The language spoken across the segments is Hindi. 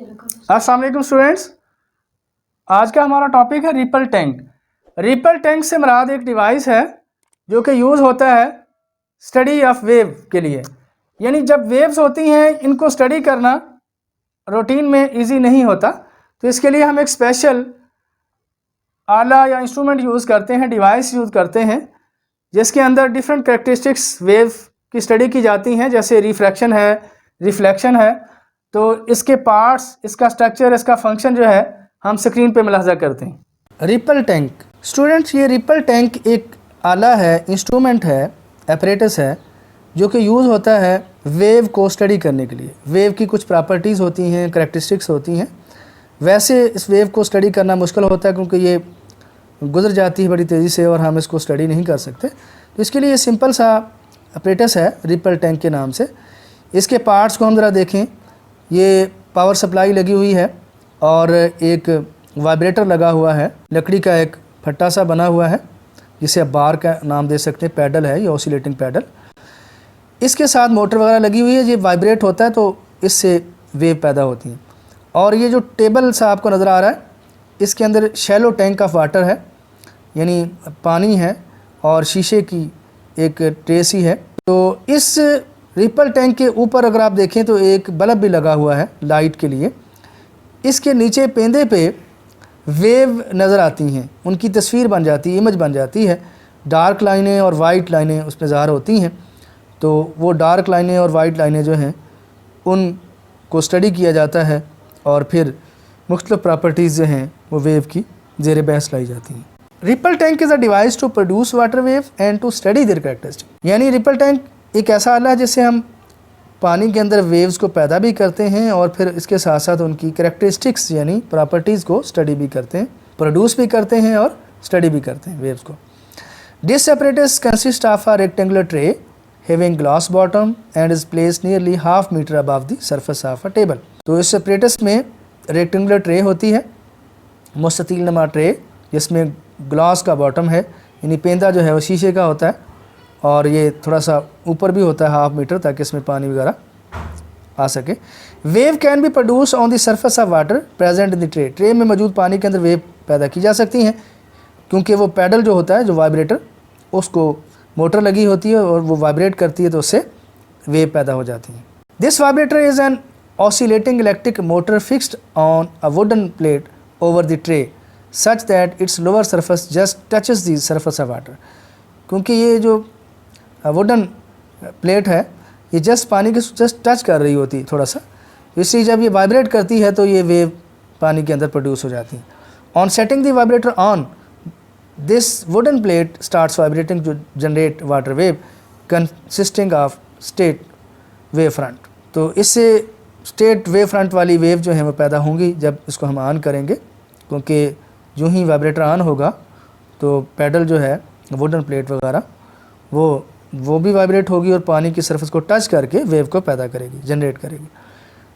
अस्सलाम वालेकुम स्टूडेंट्स, आज का हमारा टॉपिक है रिपल टैंक। रिपल टैंक से मुराद एक डिवाइस है जो कि यूज़ होता है स्टडी ऑफ वेव के लिए। यानी जब वेव्स होती हैं इनको स्टडी करना रूटीन में इजी नहीं होता, तो इसके लिए हम एक स्पेशल आला या इंस्ट्रूमेंट यूज़ करते हैं, डिवाइस यूज़ करते हैं, जिसके अंदर डिफरेंट कैरेक्टरिस्टिक्स वेव की स्टडी की जाती हैं, जैसे रिफ्रैक्शन है, रिफ्लेक्शन है। तो इसके पार्ट्स, इसका स्ट्रक्चर, इसका फंक्शन जो है हम स्क्रीन पे मुलाहजा करते हैं। रिपल टैंक स्टूडेंट्स, ये रिपल टैंक एक आला है, इंस्ट्रूमेंट है, एपरेटस है, जो कि यूज़ होता है वेव को स्टडी करने के लिए। वेव की कुछ प्रॉपर्टीज़ होती हैं, करैक्टरिस्टिक्स होती हैं। वैसे इस वेव को स्टडी करना मुश्किल होता है क्योंकि ये गुजर जाती है बड़ी तेज़ी से और हम इसको स्टडी नहीं कर सकते। तो इसके लिए सिंपल सा एपरेटस है रिपल टैंक के नाम से। इसके पार्ट्स को हम ज़रा देखें। ये पावर सप्लाई लगी हुई है और एक वाइब्रेटर लगा हुआ है, लकड़ी का एक फट्टा सा बना हुआ है जिसे आप बार का नाम दे सकते हैं। पैडल है ये, ऑसिलेटिंग पैडल। इसके साथ मोटर वगैरह लगी हुई है, ये वाइब्रेट होता है तो इससे वेव पैदा होती हैं। और ये जो टेबल सा आपको नज़र आ रहा है, इसके अंदर शैलो टैंक ऑफ वाटर है, यानी पानी है और शीशे की एक ट्रे सी है। तो इस रिपल टैंक के ऊपर अगर आप देखें तो एक बल्ब भी लगा हुआ है लाइट के लिए। इसके नीचे पेंदे पे वेव नज़र आती हैं, उनकी तस्वीर बन जाती है, इमेज बन जाती है। डार्क लाइनें और वाइट लाइनें उसमें ज़ाहिर होती हैं। तो वो डार्क लाइनें और वाइट लाइनें जो हैं उनको स्टडी किया जाता है और फिर मुख्तलिफ प्रॉपर्टीज़ जो हैं वो वेव की ज़ेर बहस लाई जाती हैं। Ripple tank is a device to produce water wave and to study their characteristics. यानी रिपल टैंक एक ऐसा आला है जिससे हम पानी के अंदर वेव्स को पैदा भी करते हैं और फिर इसके साथ साथ उनकी कैरेक्टरिस्टिक्स यानी प्रॉपर्टीज़ को स्टडी भी करते हैं, प्रोड्यूस भी करते हैं और स्टडी भी करते हैं वेव्स को। This apparatus consists of a rectangular tray having glass bottom and is placed nearly half meter above the surface of a table। तो इस apparatus में रेक्टेंगुलर ट्रे होती है, मुस्ततील नुमा ट्रे, जिसमें ग्लास का बॉटम है, यानी पेंदा जो है वो शीशे का होता है और ये थोड़ा सा ऊपर भी होता है हाफ मीटर, ताकि इसमें पानी वगैरह आ सके। Wave can B produce on the surface of water present in the tray. Tray में मौजूद पानी के अंदर वेव पैदा की जा सकती हैं क्योंकि वो पैडल जो होता है, जो वाइब्रेटर, उसको मोटर लगी होती है और वो वाइब्रेट करती है तो उससे वेव पैदा हो जाती है। This vibrator is an oscillating electric motor fixed on a wooden plate over the tray such that it's lower surface just touches the surface of water. क्योंकि ये जो वुडन प्लेट है ये जस्ट पानी के जस्ट टच कर रही होती है थोड़ा सा, इसलिए जब ये वाइब्रेट करती है तो ये वेव पानी के अंदर प्रोड्यूस हो जाती है। On setting the vibrator on, this wooden plate starts vibrating to generate water wave consisting of straight wave front. तो इससे स्टेट वेव फ्रंट वाली वेव जो है वो पैदा होंगी जब इसको हम ऑन करेंगे, क्योंकि जो ही वाइब्रेटर ऑन होगा तो पैडल जो है, वुडन प्लेट वगैरह, वो भी वाइब्रेट होगी और पानी की सरफेस को टच करके वेव को पैदा करेगी, जनरेट करेगी।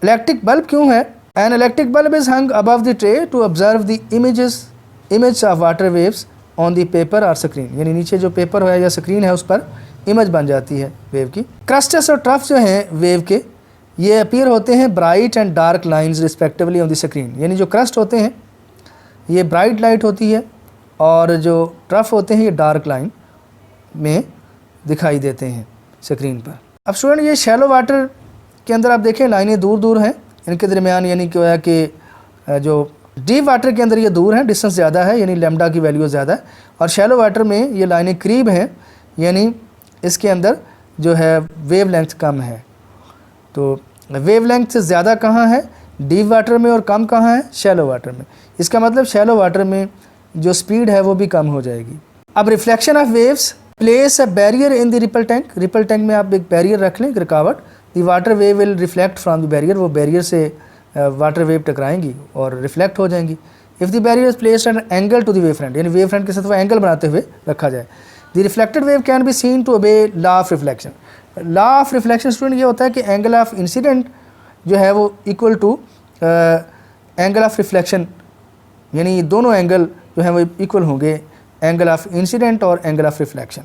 इलेक्ट्रिक बल्ब क्यों है? An electric bulb is hung above the tray to observe the image of water waves on the paper और स्क्रीन। यानी नीचे जो पेपर है या स्क्रीन है उस पर इमेज बन जाती है वेव की। क्रस्टस और ट्रफ जो हैं वेव के, ये अपीयर होते हैं bright and dark lines respectively on the screen. यानी जो क्रस्ट होते हैं ये ब्राइट लाइट होती है और जो ट्रफ होते हैं ये डार्क लाइन में दिखाई देते हैं स्क्रीन पर। अब स्टूडेंट, ये शैलो वाटर के अंदर आप देखें लाइनें दूर दूर हैं इनके दरमियान, यानी कि जो डीप वाटर के अंदर ये दूर हैं, डिस्टेंस ज़्यादा है, यानी लैम्डा की वैल्यू ज़्यादा है। और शैलो वाटर में ये लाइनें करीब हैं, यानी इसके अंदर जो है वेव लेंथ कम है। तो वेव लेंथ ज़्यादा कहाँ है? डीप वाटर में, और कम कहाँ है? शैलो वाटर में। इसका मतलब शैलो वाटर में जो स्पीड है वो भी कम हो जाएगी। अब reflection of waves place a barrier in the ripple tank. Ripple tank में आप एक बैरियर रख लें, रुकावट। The water wave will reflect from the barrier. वो बैरियर से वाटर वेव टकराएंगी और रिफ्लेक्ट हो जाएंगी। If the barrier is placed an angle to the wave front, यानी वेव फ्रंट के साथ वो एंगल बनाते हुए रखा जाए। The reflected wave can be seen to obey law of reflection. Law of reflection student ये होता है कि एंगल ऑफ इंसिडेंट जो है वो equal to angle of reflection, यानी ये दोनों एंगल जो हैं वो इक्वल होंगे, एंगल ऑफ इंसिडेंट और एंगल ऑफ रिफ्लेक्शन।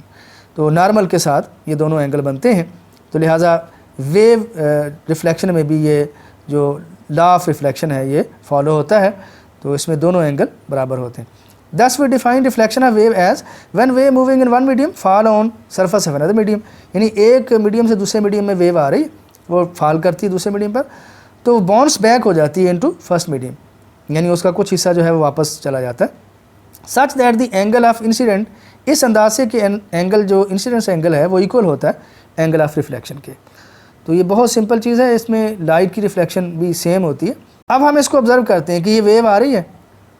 तो नॉर्मल के साथ ये दोनों एंगल बनते हैं, तो लिहाजा वेव रिफ्लेक्शन में भी ये जो लॉ ऑफ रिफ्लेक्शन है ये फॉलो होता है, तो इसमें दोनों एंगल बराबर होते हैं। Thus we define reflection of wave as when wave moving in one medium fall on surface of another medium। यानी एक मीडियम से दूसरे मीडियम में वेव आ रही, वो फॉल करती है दूसरे मीडियम पर, तो बाउंस बैक हो जाती है इनटू फर्स्ट मीडियम, यानी उसका कुछ हिस्सा जो है वो वापस चला जाता है। सच that the angle of incident, इस अंदाज से कि एंगल जो इंसिडेंस एंगल है वो इक्वल होता है एंगल ऑफ रिफ्लेक्शन के। तो ये बहुत सिंपल चीज़ है, इसमें लाइट की रिफ्लेक्शन भी सेम होती है। अब हम इसको ऑब्जर्व करते हैं कि ये वेव आ रही है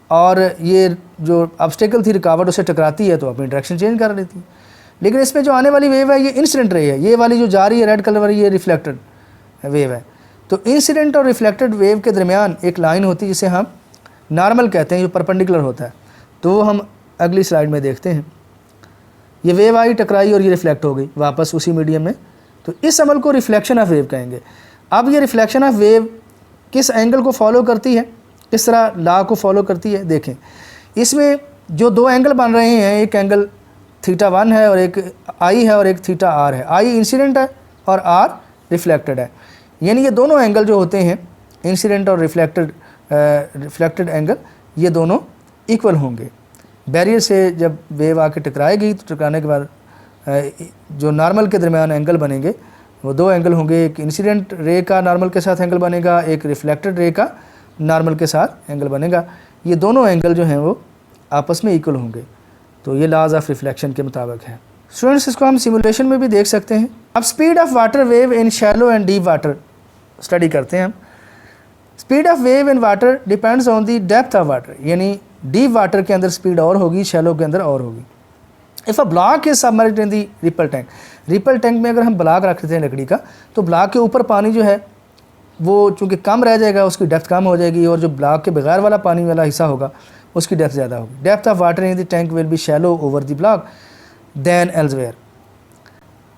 और ये जो ऑब्स्टेकल थी रुकावट उससे टकराती है तो अपनी डायरेक्शन चेंज कर लेती है। लेकिन इसमें जो आने वाली वेव है ये इंसिडेंट रे है, ये वाली जो जा रही है रेड कलर वाली ये रिफ्लेक्टेड वेव है। तो इंसिडेंट और रिफ्लेक्टेड वेव के दरमियान एक लाइन होती है जिसे हम नॉर्मल कहते हैं, जो परपेंडिकुलर होता है। तो वो हम अगली स्लाइड में देखते हैं। ये वेव आई, टकराई और ये रिफ्लेक्ट हो गई वापस उसी मीडियम में, तो इस अमल को रिफ्लेक्शन ऑफ वेव कहेंगे। अब ये रिफ्लेक्शन ऑफ वेव किस एंगल को फॉलो करती है, किस तरह लॉ को फॉलो करती है, देखें। इसमें जो दो एंगल बन रहे हैं, एक एंगल θ1 है और एक आई है और एक θr है। आई इंसिडेंट है और आर रिफ्लेक्टेड है, यानी ये दोनों एंगल जो होते हैं इंसिडेंट और रिफ्लेक्टेड एंगल, ये दोनों इक्वल होंगे। बैरियर से जब वेव आके टकराएगी तो टकराने के बाद जो नॉर्मल के दरमियान एंगल बनेंगे वो दो एंगल होंगे, एक इंसिडेंट रे का नॉर्मल के साथ एंगल बनेगा, एक रिफ्लेक्टेड रे का नॉर्मल के साथ एंगल बनेगा। ये दोनों एंगल जो हैं वो आपस में इक्वल होंगे, तो ये लॉज ऑफ रिफ्लेक्शन के मुताबिक है। स्टूडेंट्स, इसको हम सिमुलेशन में भी देख सकते हैं। अब speed of water wave in shallow and deep water study करते हैं हम। Speed of wave in water depends on the depth of water, यानी डीप वाटर के अंदर स्पीड और होगी, शैलो के अंदर और होगी। If a block is submerged in the ripple tank, ripple tank में अगर हम ब्लॉक रखते हैं लकड़ी का, तो ब्लॉक के ऊपर पानी जो है वो चूँकि कम रह जाएगा, उसकी डेप्थ कम हो जाएगी, और जो ब्लॉक के बगैर वाला पानी वाला हिस्सा होगा उसकी डेप्थ ज़्यादा होगी। Depth of water in the tank will be shallow over the block then elsewhere.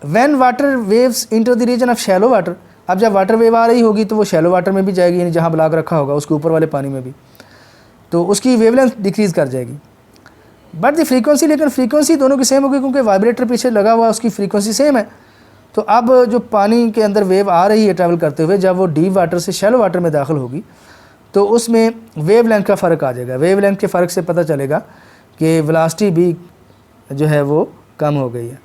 When water waves into the region of shallow water, अब जब वाटर वेव आ रही होगी तो वो शैलो वाटर में भी जाएगी, यानी जहाँ ब्लॉक रखा होगा उसके ऊपर वाले पानी में भी, तो उसकी वेवलेंथ डिक्रीज़ कर जाएगी। बट द फ्रीक्वेंसी, लेकिन फ्रीक्वेंसी दोनों की सेम होगी, क्योंकि वाइब्रेटर पीछे लगा हुआ उसकी फ्रीक्वेंसी सेम है। तो अब जो पानी के अंदर वेव आ रही है ट्रैवल करते हुए, जब वो डीप वाटर से शैलो वाटर में दाखिल होगी तो उसमें वेव लेंथ का फ़र्क आ जाएगा। वेव लेंथ के फ़र्क से पता चलेगा कि वेलोसिटी भी जो है वो कम हो गई है।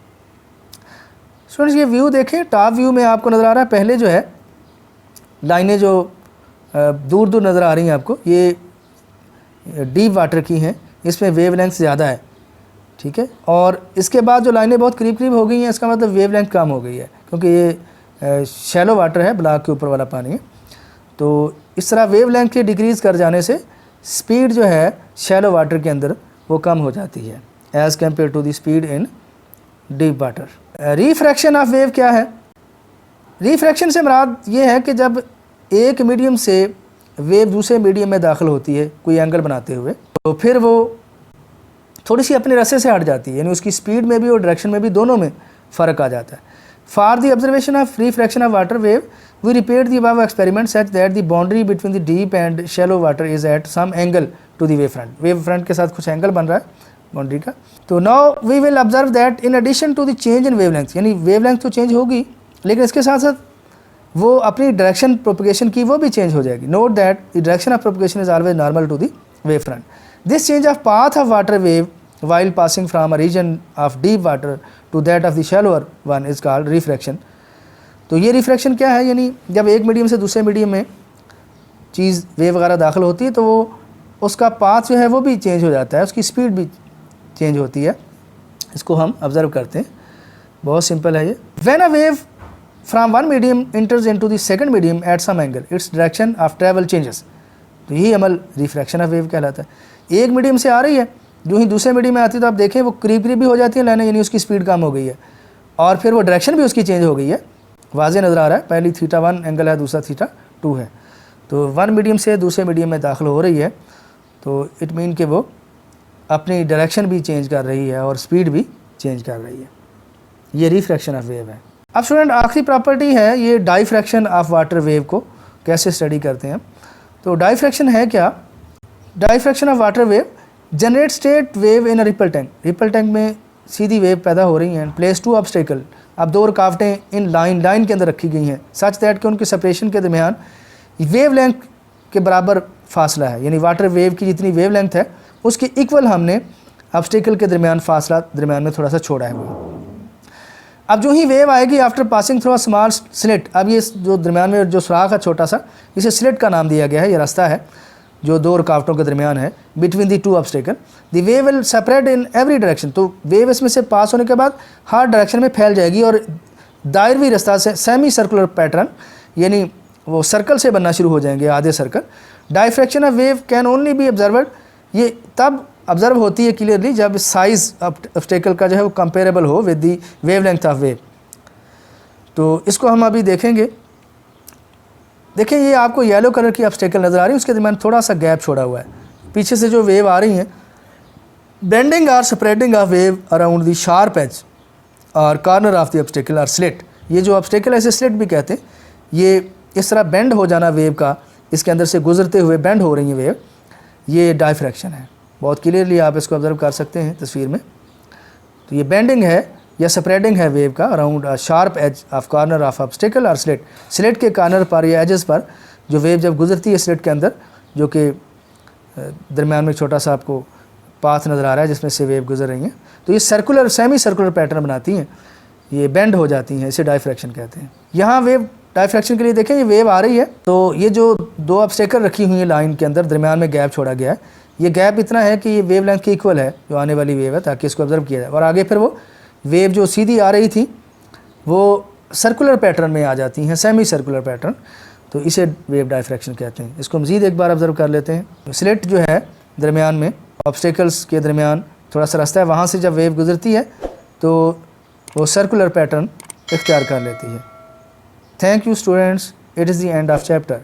स्टूडेंट्स, ये व्यू देखें, टॉप व्यू में आपको नज़र आ रहा है, पहले जो है लाइनें जो दूर दूर नज़र आ रही हैं आपको, ये डीप वाटर की हैं, इसमें वेव लेंथ ज़्यादा है, ठीक है। और इसके बाद जो लाइनें बहुत करीब करीब हो गई हैं, इसका मतलब वेव लेंथ कम हो गई है, क्योंकि ये शैलो वाटर है, ब्लॉक के ऊपर वाला पानी है। तो इस तरह वेव लेंथ के डिक्रीज़ कर जाने से स्पीड जो है शैलो वाटर के अंदर वो कम हो जाती है as compare to the speed in deep water. Refraction of wave क्या है? रिफ्रैक्शन से मुराद ये है कि जब एक मीडियम से वेव दूसरे मीडियम में दाखिल होती है कोई एंगल बनाते हुए, तो फिर वो थोड़ी सी अपने रास्ते से हट जाती है, यानी उसकी स्पीड में भी और डायरेक्शन में भी दोनों में फ़र्क आ जाता है। For the observation of refraction of water wave we repeat the above experiment such that the boundary between the deep and shallow water is at some angle to the wave front. Wave front के साथ कुछ एंगल बन रहा है बाउंड्री का। तो now we will observe that in addition to the change in wavelength, यानी वेवलेंथ तो चेंज होगी, लेकिन इसके साथ साथ वो अपनी डायरेक्शन प्रोपगेशन की वो भी चेंज हो जाएगी। Note that the direction of propagation is always normal to the wave front. This change of path of water wave while passing from a region of deep water to that of the shallower one is called refraction। तो ये रिफ्रैक्शन क्या है, यानी जब एक मीडियम से दूसरे मीडियम में चीज़ वेव वगैरह दाखिल होती है तो वो उसका पाथ जो है वो भी चेंज हो जाता है, उसकी स्पीड भी चेंज होती है। इसको हम ऑब्जर्व करते हैं, बहुत सिंपल है ये। When a wave from one medium enters into the second medium at some angle its direction of travel changes. तो यही अमल रिफ्रैक्शन ऑफ वेव कहलाता है। एक मीडियम से आ रही है, जो ही दूसरे मीडियम में आती है तो आप देखें वो करीब करीब भी हो जाती है लाइनें, यानी उसकी स्पीड कम हो गई है और फिर वो डायरेक्शन भी उसकी चेंज हो गई है, वाज़े नज़र आ रहा है। पहली θ1 एंगल है, दूसरा θ2 है। तो वन मीडियम से दूसरे मीडियम में दाखिल हो रही है, तो इट मीन कि वो अपनी डायरेक्शन भी चेंज कर रही है और स्पीड भी चेंज कर रही है। ये रिफ्रैक्शन ऑफ वेव है। अब स्टूडेंट, आखिरी प्रॉपर्टी है ये डाइफ्रैक्शन ऑफ वाटर वेव को कैसे स्टडी करते हैं। तो डाइफ्रैक्शन है क्या? Diffraction of water wave generate state wave in a ripple tank. Ripple tank में सीधी वेव पैदा हो रही हैं। प्लेस टू ऑब्स्टेकल, अब दो रुकावटें इन लाइन के अंदर रखी गई हैं, सच दैट कि उनके सेपरेशन के दरमियान वेव लेंथ के बराबर फासला है, यानी वाटर वेव की जितनी वेव लेंथ है उसके इक्वल हमने ऑब्स्टेकल के दरमियान फासला दरमियान में थोड़ा सा छोड़ा है वो। अब जो ही वेव आएगी after passing through a small slit, अब ये जो दरमियान में जो सुराख है छोटा सा, इसे स्लिट का नाम दिया गया है, ये रास्ता है जो दो रुकावटों के दरमियान है, between the two obstacle. The wave will separate in every direction, तो वेव इसमें से पास होने के बाद हर डायरेक्शन में फैल जाएगी और दायरवी रास्ता से सेमी सर्कुलर पैटर्न, यानी वो सर्कल से बनना शुरू हो जाएंगे, आधे circle. Diffraction of wave can only B observed, ये तब ऑब्जर्व होती है क्लियरली जब साइज़ ऑब्स्टेकल का जो है वो कंपेरेबल हो with the wavelength of wave. तो इसको हम अभी देखेंगे। देखें ये आपको येलो कलर की ऑब्स्टेकल नज़र आ रही है, उसके दरमियान थोड़ा सा गैप छोड़ा हुआ है, पीछे से जो वेव आ रही हैं। बेंडिंग और spreading of wave around the sharp edge और कॉर्नर ऑफ द ऑब्स्टेकल और स्लिट, ये जो ऑब्स्टेकल ऐसे स्लिट भी कहते हैं, ये इस तरह बेंड हो जाना वेव का, इसके अंदर से गुजरते हुए बेंड हो रही है वेव, ये डायफ्रैक्शन है। बहुत क्लियरली आप इसको ऑब्जर्व कर सकते हैं तस्वीर में। तो ये बेंडिंग है या स्प्रेडिंग है वेव का around sharp edge of corner of obstacle और स्लिट, स्लिट के कॉर्नर पर या एजेस पर जो वेव जब गुजरती है स्लिट के अंदर, जो कि दरमियान में छोटा सा आपको पाथ नज़र आ रहा है जिसमें से वेव गुजर रही हैं, तो ये सर्कुलर सेमी सर्कुलर पैटर्न बनाती हैं, ये बेंड हो जाती हैं, इसे डायफ्रैक्शन कहते हैं। यहाँ वेव डायफ्रैक्शन के लिए देखें, ये वेव आ रही है, तो ये जो दो ऑब्स्टेकल रखी हुई है लाइन के अंदर, दरमियान में गैप छोड़ा गया है, ये गैप इतना है कि ये वेव लेंथ के इक्वल है जो आने वाली वेव है, ताकि इसको ऑब्जर्व किया जाए। और आगे फिर वो वेव जो सीधी आ रही थी वो सर्कुलर पैटर्न में आ जाती हैं, सेमी सर्कुलर पैटर्न, तो इसे वेव डायफ्रैक्शन कहते हैं। इसको मज़ीद एक बार ऑब्जर्व कर लेते हैं। स्लिट जो है दरमियान में ऑब्स्टेकल्स के दरमियान थोड़ा सा रास्ता है, वहाँ से जब वेव गुजरती है तो वो सर्कुलर पैटर्न इख्तियार कर लेती है। Thank you students, it is the end of chapter.